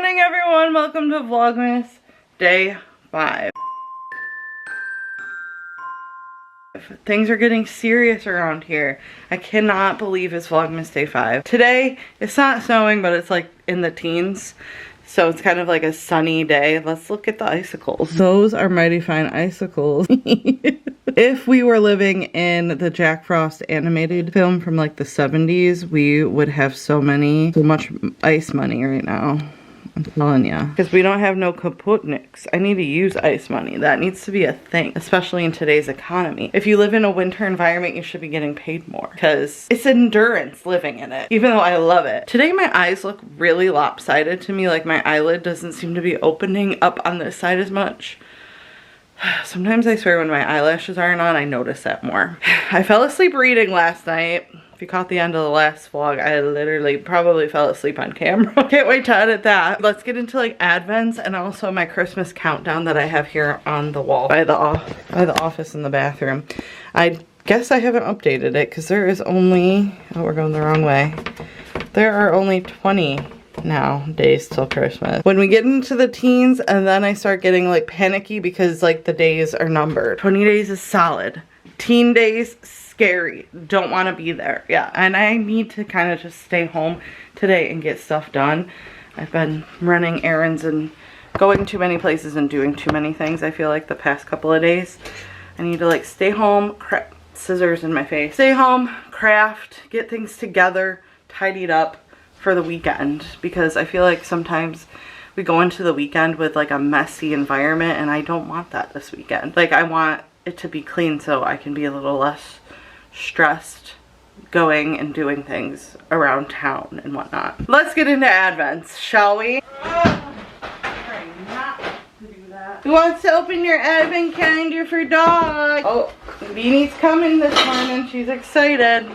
morning, everyone. Welcome to Vlogmas Day 5. Things are getting serious around here. I cannot believe it's Vlogmas Day 5. Today, it's not snowing, but it's like in the teens. So it's kind of like a sunny day. Let's look at the icicles. Those are mighty fine icicles. If we were living in the Jack Frost animated film from like the 70s, we would have so much ice money right now. I'm telling ya. Because we don't have no Kaputniks. I need to use ice money. That needs to be a thing, especially in today's economy. If you live in a winter environment, you should be getting paid more because it's endurance living in it, even though I love it. Today my eyes look really lopsided to me, like my eyelid doesn't seem to be opening up on this side as much. Sometimes I swear when my eyelashes aren't on, I notice that more. I fell asleep reading last night. If you caught the end of the last vlog, I literally probably fell asleep on camera. Can't wait to edit that. Let's get into like Advents and also my Christmas countdown that I have here on the wall by the office in the bathroom. I guess I haven't updated it because there is only, oh, we're going the wrong way. There are only 20 now days till Christmas. When we get into the teens and then I start getting like panicky because like the days are numbered. 20 days is solid. Teen days, scary. Don't want to be there. Yeah, and I need to kind of just stay home today and get stuff done. I've been running errands and going too many places and doing too many things, I feel like, the past couple of days. I need to like stay home, scissors in my face. Stay home, craft, get things together, tidied up for the weekend, because I feel like sometimes we go into the weekend with like a messy environment and I don't want that this weekend. Like I want it to be clean so I can be a little less stressed going and doing things around town and whatnot. Let's get into Advents, shall we? Who wants to open your Advent calendar for dog? Oh, Beanie's coming this morning. She's excited.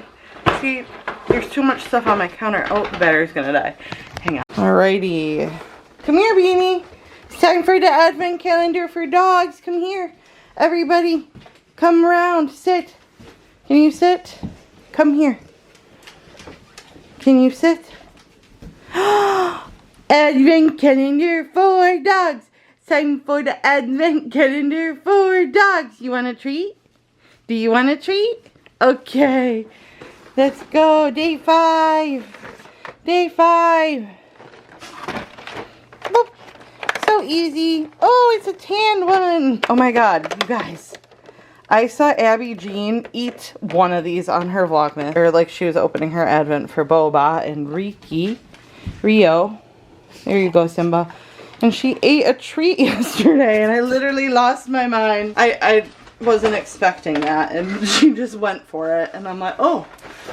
See, there's too much stuff on my counter. Oh, the battery's gonna die. Hang on. Alrighty. Come here, Beanie. It's time for the Advent calendar for dogs. Come here. Everybody, come around. Sit. Can you sit? Come here. Can you sit? Advent calendar for dogs. Time for the Advent calendar for dogs. You want a treat? Do you want a treat? Okay. Let's go. Day 5. Day 5. Boop. So easy. Oh, it's a tan one. Oh my god, you guys. I saw Abby Jean eat one of these on her Vlogmas. Or like she was opening her Advent for Boba and Rio. There you go, Simba. And she ate a treat yesterday and I literally lost my mind. I wasn't expecting that and she just went for it. And I'm like, oh,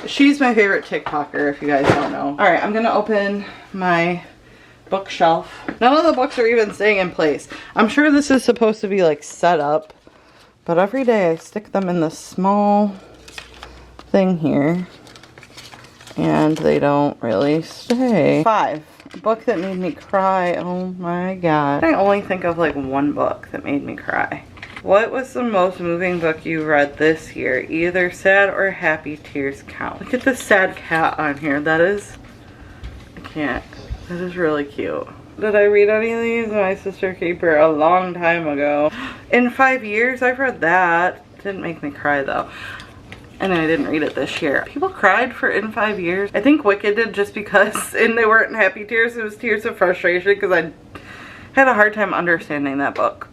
she's my favorite TikToker if you guys don't know. Alright, I'm gonna open my bookshelf. None of the books are even staying in place. I'm sure this is supposed to be like set up. But every day I stick them in this small thing here and they don't really stay. 5. A book that made me cry. Oh my god. I only think of like one book that made me cry. What was the most moving book you read this year? Either sad or happy tears count. Look at the sad cat on here. That is, I can't. That is really cute. Did I read any of these? My Sister Keeper a long time ago. In 5 years, I've read that. Didn't make me cry though. And I didn't read it this year. People cried for In 5 Years. I think Wicked did just because, and they weren't happy tears. It was tears of frustration because I had a hard time understanding that book.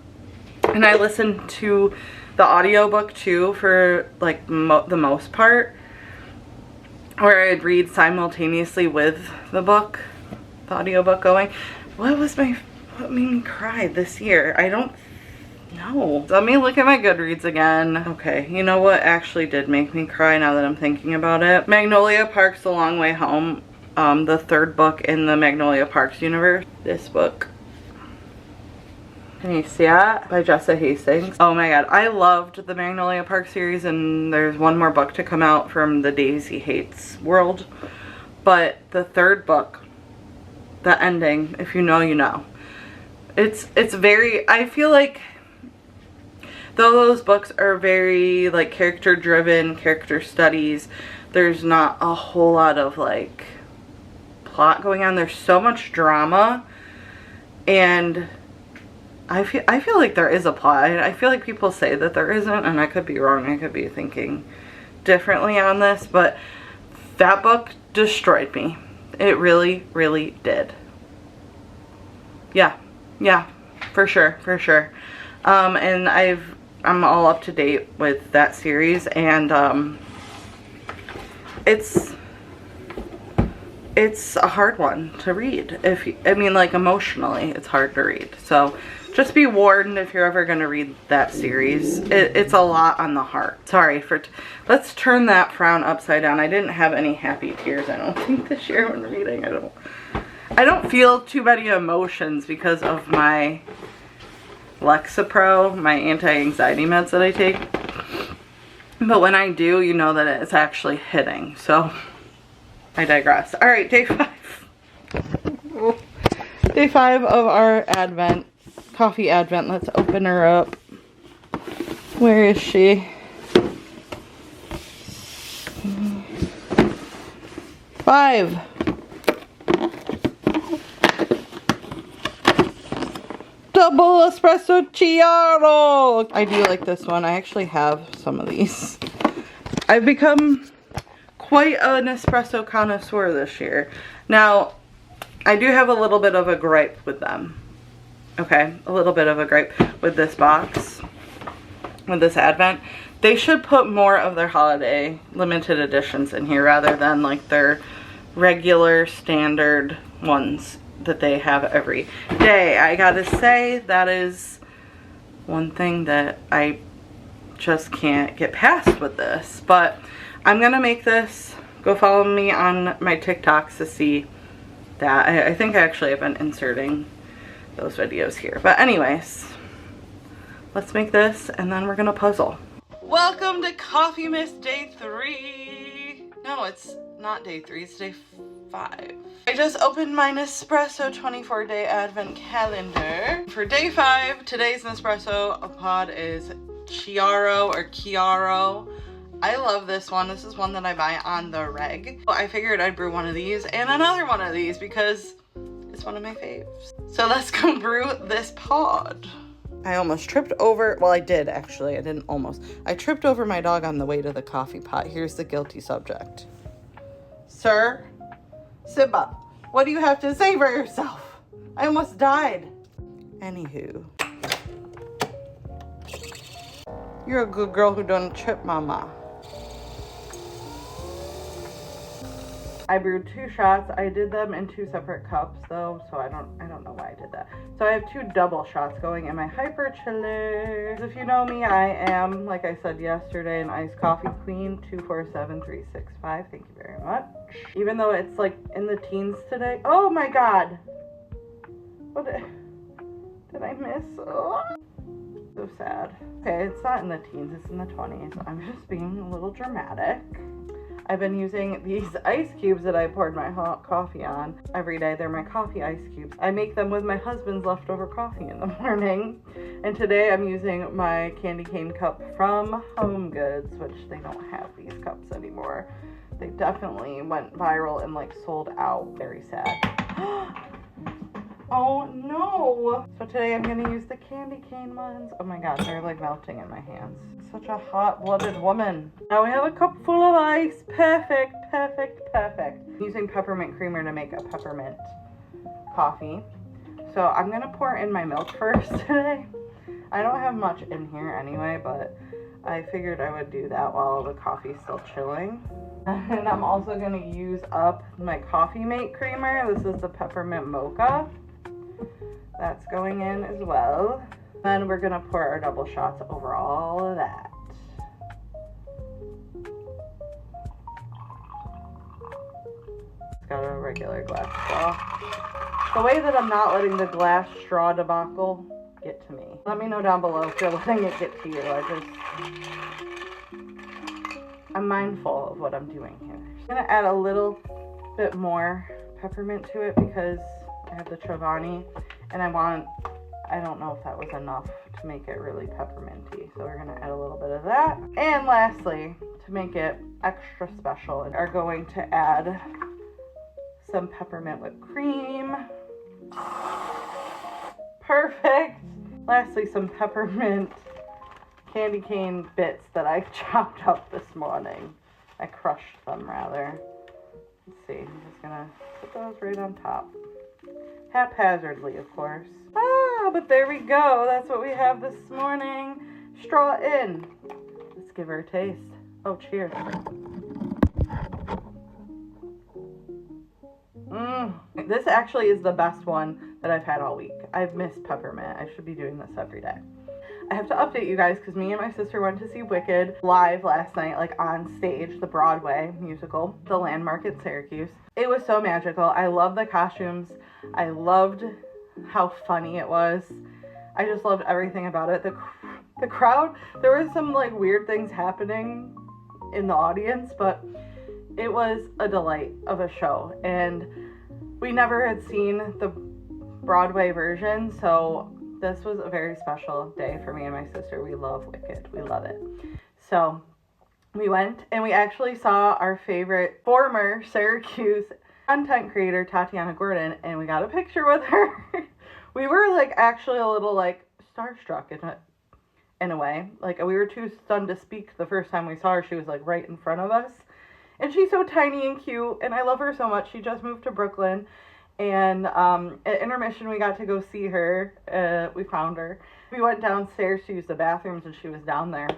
And I listened to the audiobook too for like the most part. Where I'd read simultaneously with the book, the audiobook going. What made me cry this year? I don't know. Let me look at my Goodreads again. Okay, you know what actually did make me cry now that I'm thinking about it? Magnolia Parks The Long Way Home, the 3rd book in the Magnolia Parks universe. This book. Can you see that? By Jessa Hastings. Oh my god, I loved the Magnolia Park series and there's one more book to come out from the Daisy Hates world. But the 3rd book, the ending, if you know, you know. It's very, I feel like, though those books are very like character driven, character studies, there's not a whole lot of like plot going on. There's so much drama And I feel like there is a plot. I feel like people say that there isn't, and I could be wrong. I could be thinking differently on this, but that book destroyed me. It really, really did. Yeah, for sure. And I'm all up to date with that series, and it's a hard one to read. I mean, like, emotionally, it's hard to read. So just be warned if you're ever going to read that series. It's a lot on the heart. Sorry for... Let's turn that frown upside down. I didn't have any happy tears, I don't think, this year when reading. I don't feel too many emotions because of my Lexapro, my anti-anxiety meds that I take. But when I do, you know that it's actually hitting. So I digress. All right, day 5. Day 5 of our Advent. Coffee Advent. Let's open her up. Where is she? 5. Double espresso chiaro. I do like this one. I actually have some of these. I've become quite an espresso connoisseur this year. Now, I do have a little bit of a gripe with them. Okay, a little bit of a gripe with this box, with this Advent. They should put more of their holiday limited editions in here rather than like their regular standard ones that they have every day. I gotta say, that is one thing that I just can't get past with this. But I'm gonna make this. Go follow me on my TikToks to see that. I think I actually have been inserting those videos here. But anyways, let's make this and then we're gonna puzzle. Welcome to Coffee Miss Day 3. No, it's not day 3, it's day 5. I just opened my Nespresso 24-day Advent calendar. For day 5, today's Nespresso pod is Chiaro or Chiaro. I love this one. This is one that I buy on the reg. I figured I'd brew one of these and another one of these because it's one of my faves. So let's go brew this pod. I almost tripped over, well, I did actually. I didn't almost. I tripped over my dog on the way to the coffee pot. Here's the guilty subject. Sir, Simba, what do you have to say for yourself? I almost died. Anywho. You're a good girl who don't trip, mama. I brewed 2 shots. I did them in 2 separate cups though, so I don't know why I did that. So I have 2 double shots going in my hyper chiller. If you know me, I am, like I said yesterday, an iced coffee queen. 247365. Thank you very much. Even though it's like in the teens today. Oh my god. What did I miss? Oh. So sad. Okay, it's not in the teens, it's in the 20s. I'm just being a little dramatic. I've been using these ice cubes that I poured my hot coffee on every day. They're my coffee ice cubes. I make them with my husband's leftover coffee in the morning. And today I'm using my candy cane cup from Home Goods, which they don't have these cups anymore. They definitely went viral and like sold out. Very sad. Oh no! So today I'm gonna use the candy cane ones. Oh my god, they're like melting in my hands. Such a hot-blooded woman. Now we have a cup full of ice. Perfect, perfect, perfect. I'm using peppermint creamer to make a peppermint coffee. So I'm gonna pour in my milk first today. I don't have much in here anyway, but I figured I would do that while the coffee's still chilling. And I'm also gonna use up my Coffee Mate creamer. This is the peppermint mocha. That's going in as well. Then we're gonna pour our double shots over all of that. It's got a regular glass straw. The way that I'm not letting the glass straw debacle get to me. Let me know down below if you're letting it get to you. I'm mindful of what I'm doing here. I'm gonna add a little bit more peppermint to it because I have the Chobani and I don't know if that was enough to make it really pepperminty. So we're gonna add a little bit of that. And lastly, to make it extra special, we are going to add some peppermint whipped cream. lastly, some peppermint candy cane bits that I chopped up this morning. I crushed them, rather. Let's see. I'm just going to put those right on top. Haphazardly, of course. Ah, but there we go. That's what we have this morning. Straw in. Let's give her a taste. Oh, cheers. This actually is the best one that I've had all week. I've missed peppermint. I should be doing this every day. I have to update you guys because me and my sister went to see Wicked live last night, like on stage, the Broadway musical, the Landmark at Syracuse. It was so magical. I loved the costumes. I loved how funny it was. I just loved everything about it. The crowd, there were some like weird things happening in the audience, but it was a delight of a show. And we never had seen the Broadway version, so this was a very special day for me and my sister. We love Wicked. We love it. So we went and we actually saw our favorite former Syracuse content creator, Tatiana Gordon, and we got a picture with her. We were like actually a little like starstruck in a way. Like we were too stunned to speak the first time we saw her. She was like right in front of us. And she's so tiny and cute, and I love her so much. She just moved to Brooklyn. And at intermission, we got to go see her. We found her. We went downstairs to use the bathrooms, and she was down there.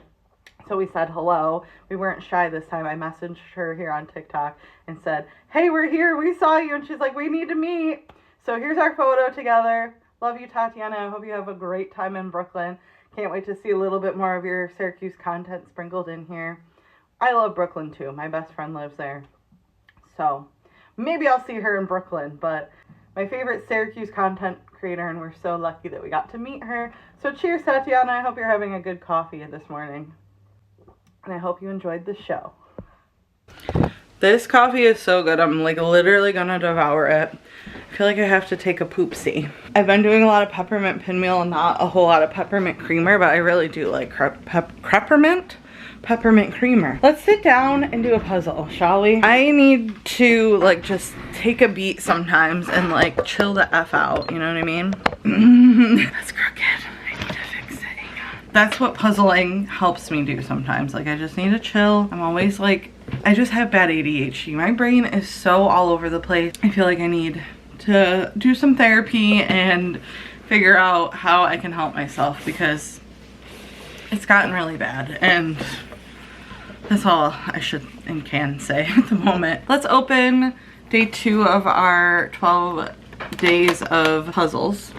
So we said hello. We weren't shy this time. I messaged her here on TikTok and said, hey, we're here. We saw you. And she's like, we need to meet. So here's our photo together. Love you, Tatiana. I hope you have a great time in Brooklyn. Can't wait to see a little bit more of your Syracuse content sprinkled in here. I love Brooklyn, too. My best friend lives there. So maybe I'll see her in Brooklyn, but my favorite Syracuse content creator, and we're so lucky that we got to meet her. So cheers, Tatiana. I hope you're having a good coffee this morning. And I hope you enjoyed the show. This coffee is so good. I'm like literally gonna devour it. I feel like I have to take a poopsie. I've been doing a lot of peppermint pinwheel and not a whole lot of peppermint creamer, but I really do like peppermint creamer. Let's sit down and do a puzzle, shall we? I need to like just take a beat sometimes and like chill the F out, you know what I mean? That's crooked. I need to fix it. Hang on. That's what puzzling helps me do sometimes. Like I just need to chill. I'm always like, I just have bad ADHD. My brain is so all over the place. I feel like I need to do some therapy and figure out how I can help myself because it's gotten really bad, and that's all I should and can say at the moment. Let's open day 2 of our 12 days of puzzles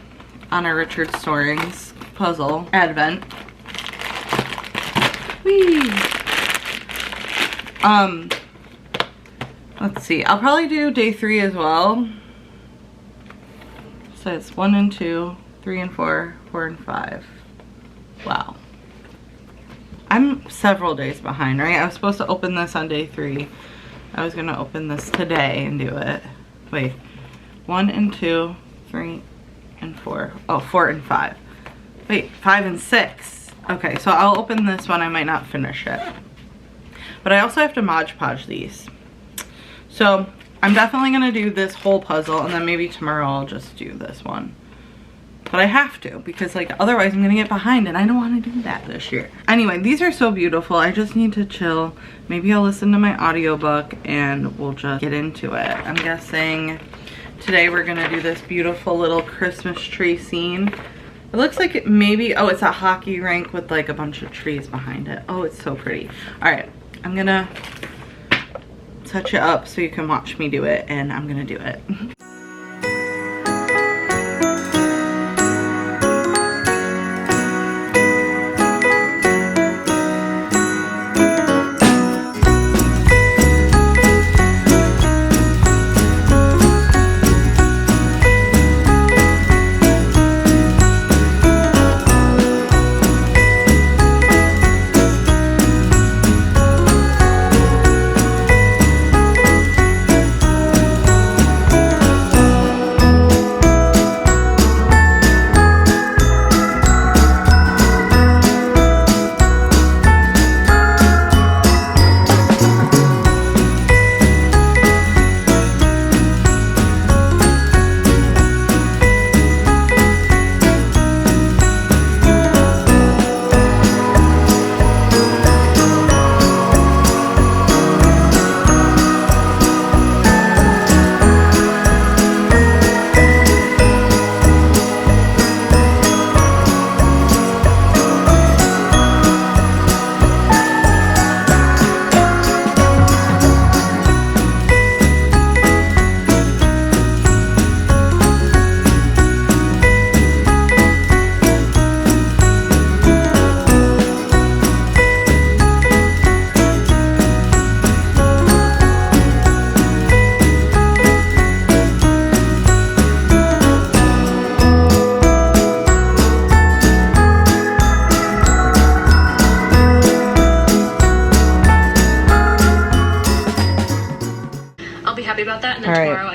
on our Richard Storings puzzle advent. Whee! Let's see. I'll probably do day 3 as well. So it's 1 and 2, 3 and 4, 4 and 5. Wow. I'm several days behind, right? I was supposed to open this on day 3. I was gonna open this today and do it. Wait, 1 and 2, 3 and 4. Oh, 4 and 5. Wait, 5 and 6. Okay, so I'll open this one. I might not finish it. But I also have to Mod Podge these. So I'm definitely gonna do this whole puzzle, and then maybe tomorrow I'll just do this one. But I have to, because like otherwise I'm gonna get behind, and I don't want to do that this year. Anyway, these are so beautiful. I just need to chill. Maybe I'll listen to my audiobook and we'll just get into it. I'm guessing today we're gonna do this beautiful little Christmas tree scene. It looks like it maybe, oh, it's a hockey rink with like a bunch of trees behind it. Oh, it's so pretty. All right, I'm gonna touch it up so you can watch me do it, and I'm gonna do it.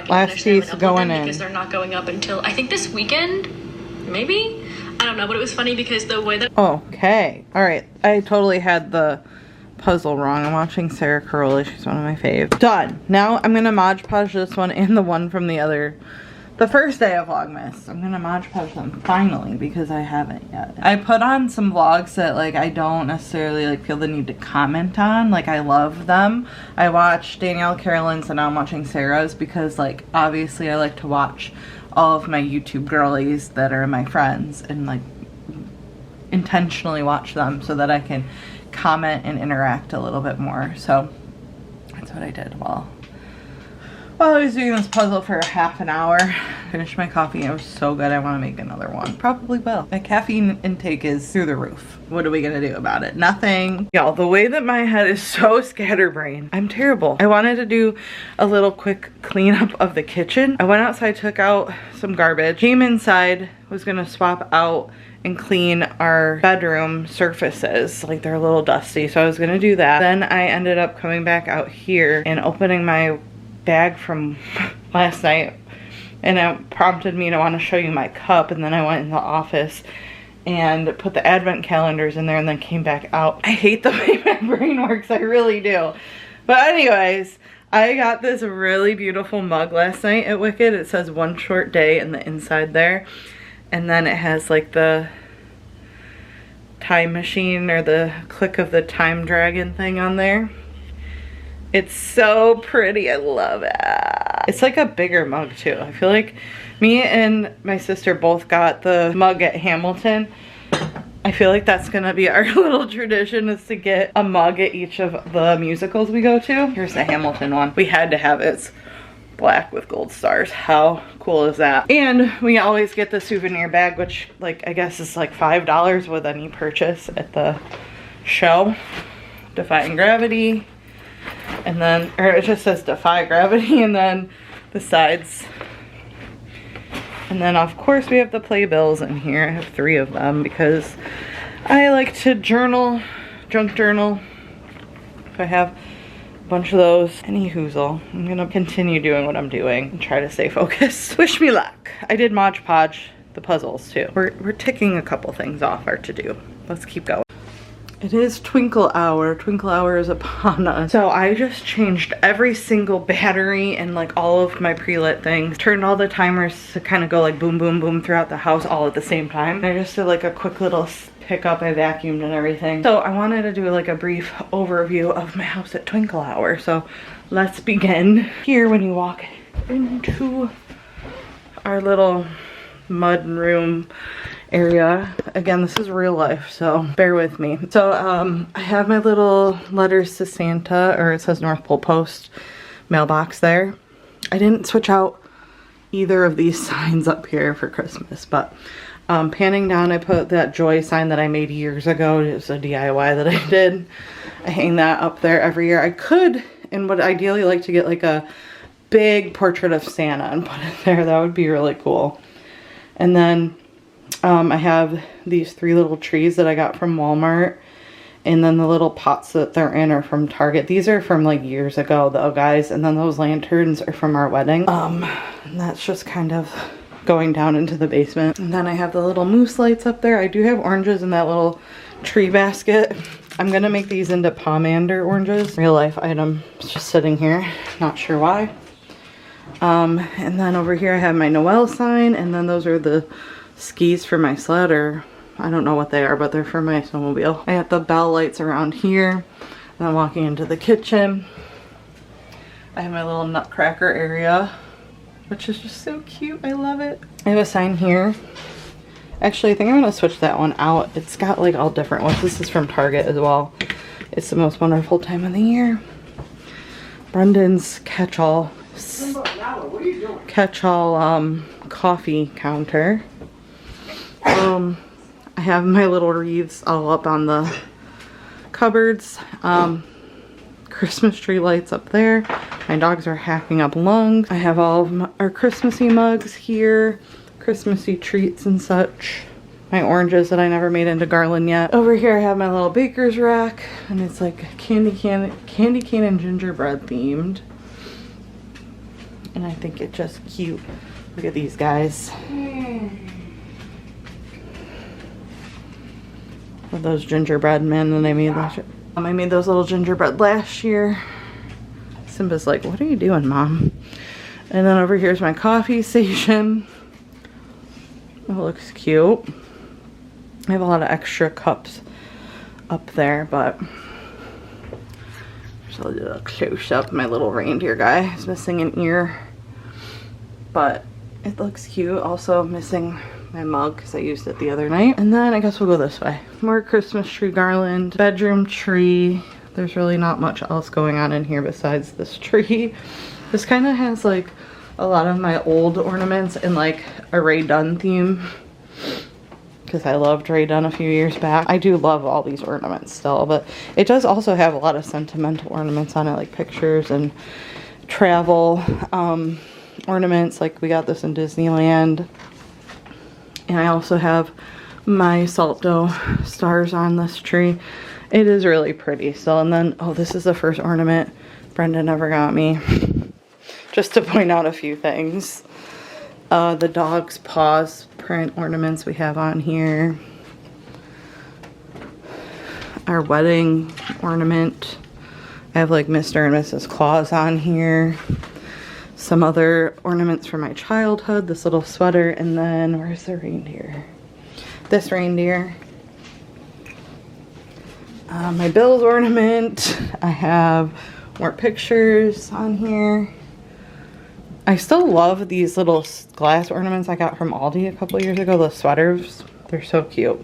don't last necessarily piece upload going them in because they're not going up until I think this weekend, maybe? I don't know, but it was funny because the way that... Okay, all right. I totally had the puzzle wrong. I'm watching Sarah Caroli. She's one of my faves. Done. Now I'm gonna Mod Podge this one and the one from the first day of Vlogmas. I'm gonna Mod Podge them finally because I haven't yet. I put on some vlogs that like I don't necessarily like feel the need to comment on. Like I love them. I watched Danielle Carolyn's and now I'm watching Sarah's because like obviously I like to watch all of my YouTube girlies that are my friends and like intentionally watch them so that I can comment and interact a little bit more. So that's what I did while I was doing this puzzle for a half an hour. Finished my coffee. It was so good. I want to make another one. Probably will. My caffeine intake is through the roof. What are we gonna do about it? Nothing. Y'all, the way that my head is so scatterbrained, I'm terrible. I wanted to do a little quick cleanup of the kitchen. I went outside, took out some garbage, came inside, was gonna swap out and clean our bedroom surfaces. Like they're a little dusty, so I was gonna do that. Then I ended up coming back out here and opening my bag from last night, and it prompted me to want to show you my cup, and then I went in the office and put the advent calendars in there and then came back out. I hate the way my brain works, I really do. But anyways, I got this really beautiful mug last night at Wicked. It says "One Short Day" in the inside there, and then it has like the time machine or the click of the time dragon thing on there. It's so pretty. I love it. It's like a bigger mug too. I feel like me and my sister both got the mug at Hamilton. I feel like that's gonna be our little tradition, is to get a mug at each of the musicals we go to. Here's the Hamilton one. We had to have it. It's black with gold stars. How cool is that? And we always get the souvenir bag, which like I guess is like $5 with any purchase at the show. Defying Gravity. And then, or it just says Defy Gravity, and then the sides. And then of course we have the playbills in here. I have 3 of them because I like to journal, junk journal. If I have a bunch of those. Any hoozle. I'm gonna continue doing what I'm doing and try to stay focused. Wish me luck. I did Mod Podge the puzzles too. We're ticking a couple things off our to-do. Let's keep going. It is Twinkle Hour. Twinkle Hour is upon us. So I just changed every single battery and like all of my pre-lit things. Turned all the timers to kind of go like boom, boom, boom throughout the house all at the same time. And I just did like a quick little pickup. I vacuumed and everything. So I wanted to do like a brief overview of my house at Twinkle Hour. So let's begin. Here when you walk into our little mud room area. Again, this is real life, so bear with me. So I have my little letters to Santa, or it says North Pole Post mailbox there. I didn't switch out either of these signs up here for Christmas, but panning down, I put that joy sign that I made years ago. It was a DIY that I did. I hang that up there every year. I could and would ideally like to get like a big portrait of Santa and put it there. That would be really cool. And then I have these 3 little trees that I got from Walmart, and then the little pots that they're in are from Target. These are from like years ago though, guys, and then those lanterns are from our wedding. And that's just kind of going down into the basement. And then I have the little moose lights up there. I do have oranges in that little tree basket. I'm gonna make these into pomander oranges. Real life item. It's just sitting here, not sure why. And then over here I have my Noel sign, and then those are the skis for my sled, or I don't know what they are, but they're for my snowmobile. I have the bell lights around here. And I'm walking into the kitchen. I have my little nutcracker area, which is just so cute. I love it. I have a sign here. Actually, I think I'm gonna switch that one out. It's got like all different ones. This is from Target as well. It's the most wonderful time of the year. Brendan's catch-all coffee counter. I have my little wreaths all up on the cupboards. Christmas tree lights up there. My dogs are hacking up lungs. I have all of our Christmassy mugs here, Christmassy treats and such. My oranges that I never made into garland yet. Over here I have my little baker's rack, and it's like candy cane and gingerbread themed. And I think it's just cute. Look at these guys. With those gingerbread men that I made last year. I made those little gingerbread last year. Simba's like, what are you doing, Mom? And then over here's my coffee station. It looks cute. I have a lot of extra cups up there, but just a little close up. My little reindeer guy is missing an ear, but it looks cute. Also missing my mug because I used it the other night. And then I guess we'll go this way. More Christmas tree garland, bedroom tree. There's really not much else going on in here besides this tree. This kind of has like a lot of my old ornaments in like a Ray Dunn theme, because I loved Ray Dunn a few years back. I do love all these ornaments still, but it does also have a lot of sentimental ornaments on it, like pictures and travel ornaments. Like we got this in Disneyland. And I also have my salt dough stars on this tree. It is really pretty still. And then, oh, this is the first ornament Brenda never got me. Just to point out a few things. The dog's paws print ornaments we have on here. Our wedding ornament. I have like Mr. and Mrs. Claus on here. Some other ornaments from my childhood. This little sweater. And then, where's the reindeer? This reindeer. My Bill's ornament. I have more pictures on here. I still love these little glass ornaments I got from Aldi a couple years ago. The sweaters, they're so cute.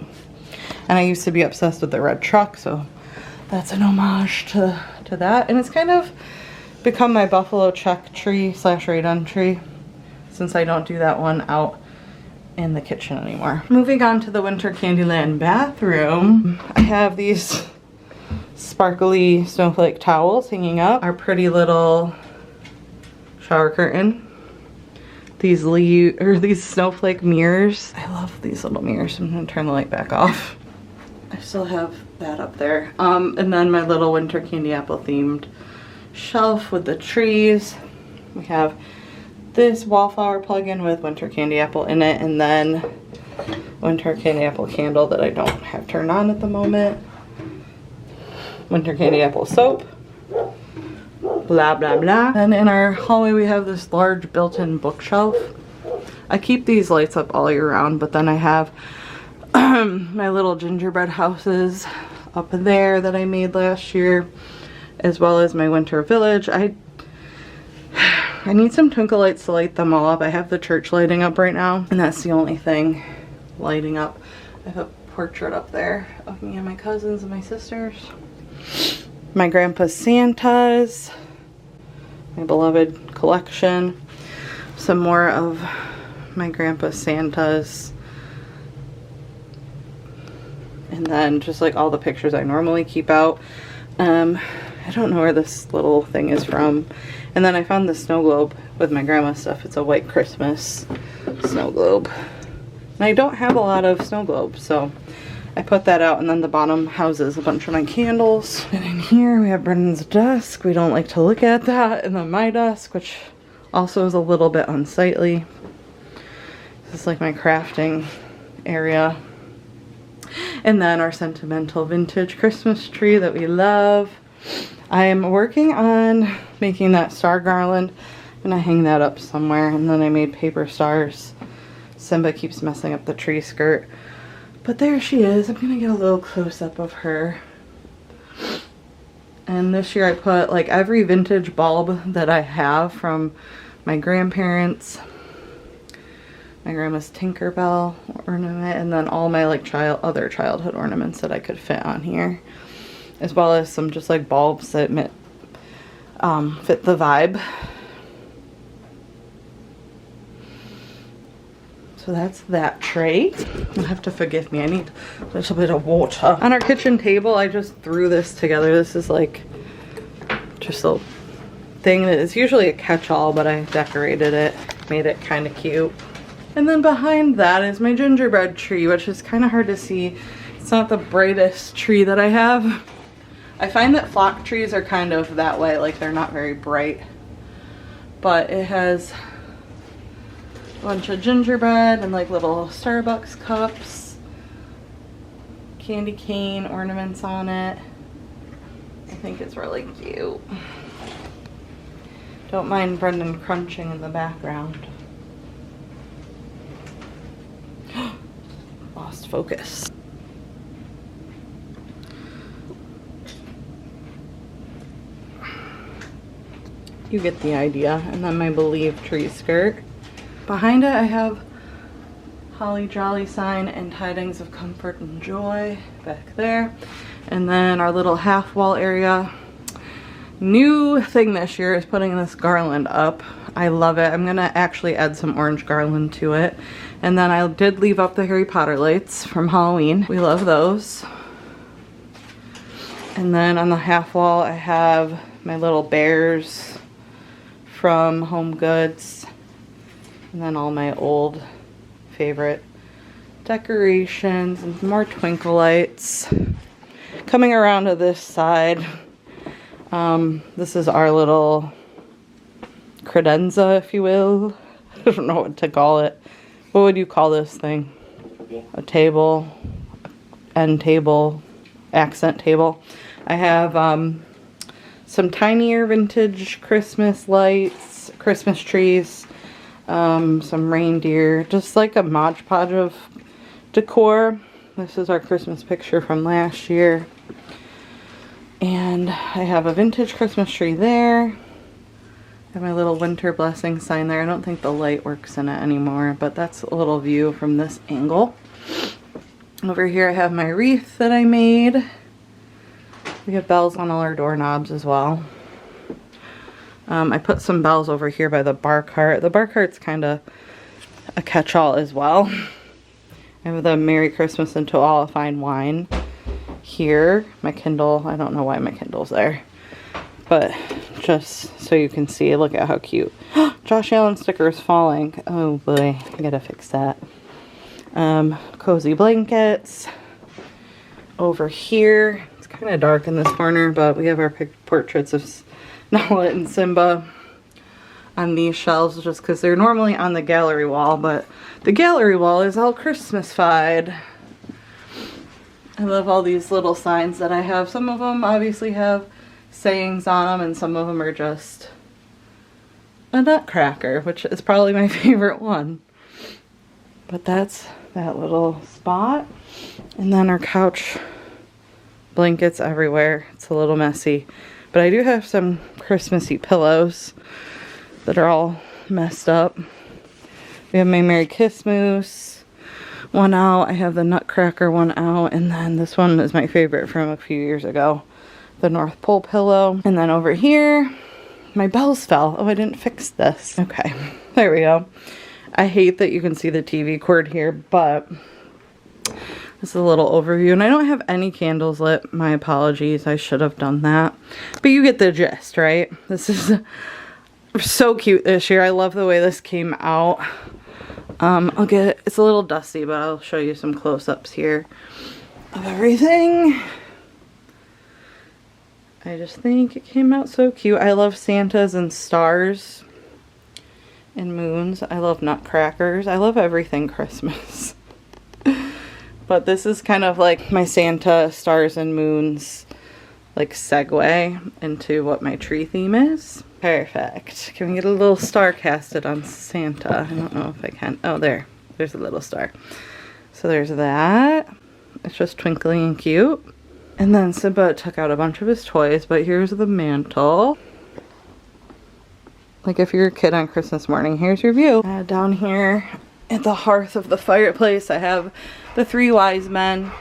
And I used to be obsessed with the red truck, so that's an homage to that. And it's kind of become my buffalo check tree / Ray Dunn tree, since I don't do that one out in the kitchen anymore. Moving on to the Winter Candyland bathroom, I have these sparkly snowflake towels hanging up. Our pretty little shower curtain. These snowflake mirrors. I love these little mirrors. I'm gonna turn the light back off. I still have that up there. And then my little winter candy apple themed shelf with the trees. We have this wallflower plug-in with winter candy apple in it, and then winter candy apple candle that I don't have turned on at the moment. Winter candy apple soap. Blah blah blah. And in our hallway we have this large built-in bookshelf. I keep these lights up all year round, but then I have my little gingerbread houses up there that I made last year, as well as my winter village. I need some twinkle lights to light them all up. I have the church lighting up right now, and that's the only thing lighting up. I have a portrait up there of me and my cousins and my sisters. My grandpa's Santas, my beloved collection. Some more of my grandpa's Santas. And then just like all the pictures I normally keep out. I don't know where this little thing is from. And then I found the snow globe with my grandma's stuff. It's a white Christmas snow globe. And I don't have a lot of snow globes, so I put that out. And then the bottom houses a bunch of my candles. And in here we have Brendan's desk. We don't like to look at that. And then my desk, which also is a little bit unsightly. This is like my crafting area. And then our sentimental vintage Christmas tree that we love. I'm working on making that star garland. I'm gonna hang that up somewhere. And then I made paper stars. Simba keeps messing up the tree skirt. But there she is. I'm gonna get a little close-up of her. And this year I put like every vintage bulb that I have from my grandparents. My grandma's Tinkerbell ornament, and then all my like other childhood ornaments that I could fit on here, as well as some just like bulbs that fit the vibe. So that's that tray. You'll have to forgive me, I need a little bit of water. On our kitchen table, I just threw this together. This is like just a thing that is usually a catch-all, but I decorated it, made it kind of cute. And then behind that is my gingerbread tree, which is kind of hard to see. It's not the brightest tree that I have. I find that flock trees are kind of that way, like they're not very bright. but it has a bunch of gingerbread and like little Starbucks cups, candy cane ornaments on it. I think it's really cute. Don't mind Brendan crunching in the background. Lost focus. You get the idea. And then my Believe tree skirt. Behind it I have Holly Jolly sign and Tidings of Comfort and Joy back there. And then our little half wall area. New thing this year is putting this garland up. I love it. I'm gonna actually add some orange garland to it. And then I did leave up the Harry Potter lights from Halloween. We love those. And then on the half wall I have my little bears from Home Goods. And then all my old favorite decorations and more twinkle lights. Coming around to this side, this is our little credenza, if you will. I don't know what to call it. What would you call this thing? A table, end table, accent table. I have some tinier vintage Christmas lights, Christmas trees, some reindeer, just like a Mod Podge of decor. This is our Christmas picture from last year. And I have a vintage Christmas tree there. I have my little winter blessing sign there. I don't think the light works in it anymore, but that's a little view from this angle. Over here I have my wreath that I made. We have bells on all our doorknobs as well. I put some bells over here by the bar cart. The bar cart's kind of a catch-all as well. I have the Merry Christmas and to All a Fine Wine here. My Kindle, I don't know why my Kindle's there, but just so you can see, look at how cute. Josh Allen sticker is falling. Oh boy, I gotta fix that. Cozy blankets. Over here, it's kind of dark in this corner, but we have our portraits of Nala and Simba on these shelves just because they're normally on the gallery wall, but the gallery wall is all Christmas-fied. I love all these little signs that I have. Some of them obviously have sayings on them, and some of them are just a nutcracker, which is probably my favorite one. But that's that little spot. And then our couch blankets everywhere. It's a little messy. But I do have some Christmassy pillows that are all messed up. We have my Merry Christmas one out. I have the Nutcracker one out. And then this one is my favorite from a few years ago. The North Pole pillow. And then over here, my bells fell. Oh, I didn't fix this. Okay, there we go. I hate that you can see the TV cord here, but this is a little overview. And I don't have any candles lit. My apologies. I should have done that. But you get the gist, right? This is so cute this year. I love the way this came out. I'll get it. It's a little dusty, but I'll show you some close-ups here of everything. I just think it came out so cute. I love Santas and stars and moons. I love nutcrackers. I love everything Christmas. But this is kind of like my Santa, stars and moons, like segue into what my tree theme is. Perfect. Can we get a little star casted on Santa? I don't know if I can. Oh, there's a little star. So there's that. It's just twinkling and cute. And then Simba took out a bunch of his toys, but here's the mantle. Like if you're a kid on Christmas morning, here's your view. Down here at the hearth of the fireplace, I have the 3 wise men.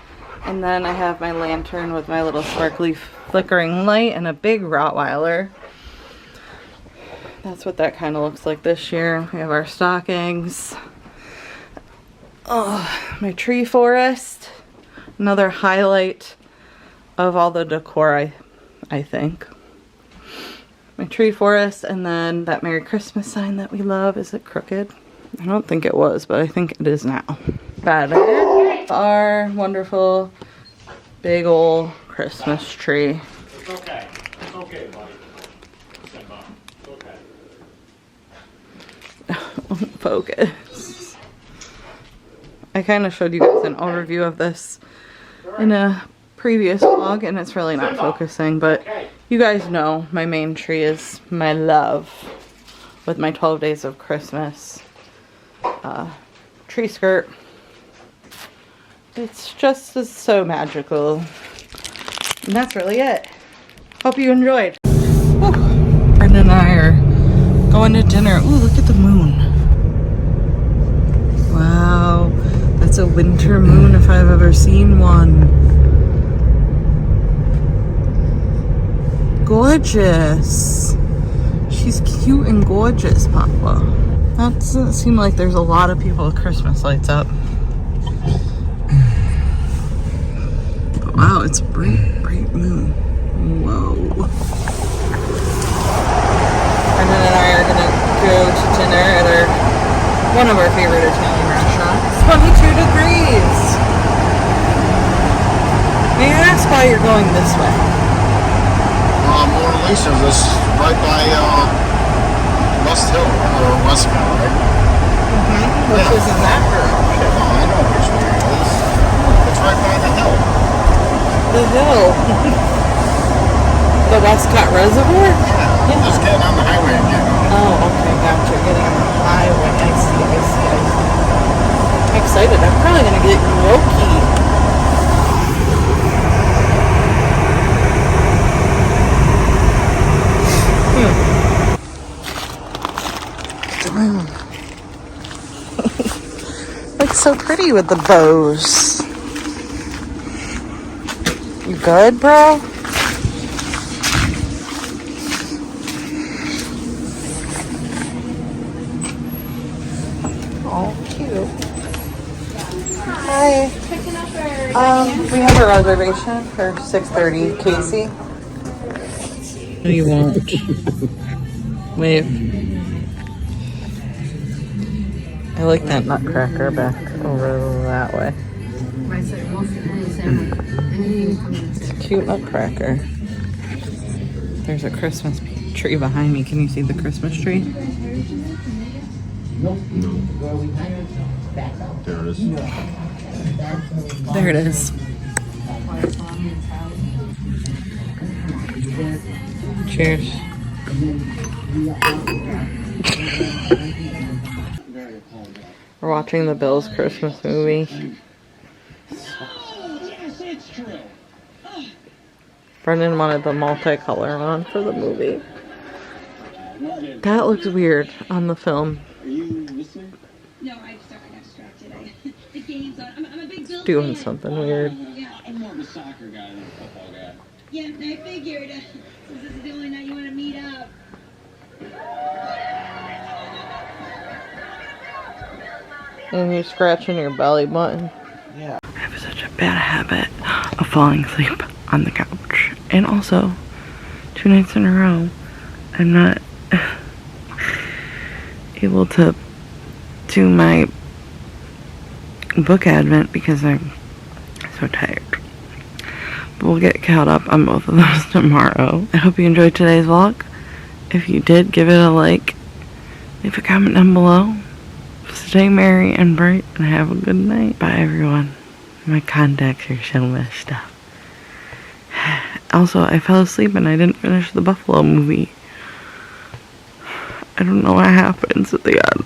And then I have my lantern with my little sparkly flickering light and a big Rottweiler. That's what that kind of looks like this year. We have our stockings. Oh, my tree forest. Another highlight of all the decor, I think. My tree forest, and then that Merry Christmas sign that we love. Is it crooked? I don't think it was, but I think it is now. Better. Our wonderful big old Christmas tree. It's okay. It's okay, buddy. It's okay. focus. I kind of showed you guys an overview of this in a previous vlog, and it's really not focusing, but you guys know my main tree is my love with my 12 Days of Christmas tree skirt. It's just so magical. And that's really it. Hope you enjoyed. Whew. Brendan and I are going to dinner. Ooh, look at the moon. Wow. That's a winter moon if I've ever seen one. Gorgeous. She's cute and gorgeous, Papa. That doesn't seem like there's a lot of people with Christmas lights up. Wow, it's a bright, bright moon. Whoa. Brendan and I are gonna go to dinner at one of our favorite Italian restaurants. 22 degrees. May I ask why you're going this way? Mona Lisa's this right by West Hill or Westmount, right? Which isn't that direction? Oh, I know which way it is. It's right by the hill. The hill. The Westcott Reservoir? Yeah. Just getting on the highway again. Oh, okay, gotcha. Getting on the highway. I see. I'm excited. I'm probably gonna get gnocchi. Looks so pretty with the bows. You good, bro? Oh, cute. Hi. We have a reservation for 6:30. Casey? No, you won't. Wave. I like that nutcracker back over that way. It's a cute nutcracker. There's a Christmas tree behind me. Can you see the Christmas tree? No. There it is. There it is. Cheers. We're watching the Bills Christmas movie. Brendan wanted the multicolor one for the movie. That looks weird on the film. Are you listening? No, I got distracted. The game's on. I'm a big Bills Doing fan. something weird. Yeah. I'm more of a soccer guy than a football guy. Yeah, I figured. Since this is the only night you want to meet up. And you're scratching your belly button. Yeah. I have such a bad habit of falling asleep on the couch. And also, 2 nights in a row, I'm not able to do my book advent because I'm so tired. But we'll get caught up on both of those tomorrow. I hope you enjoyed today's vlog. If you did, give it a like. Leave a comment down below. Stay merry and bright and have a good night. Bye everyone. My contacts are so messed up. Also, I fell asleep and I didn't finish the Buffalo movie. I don't know what happens at the end.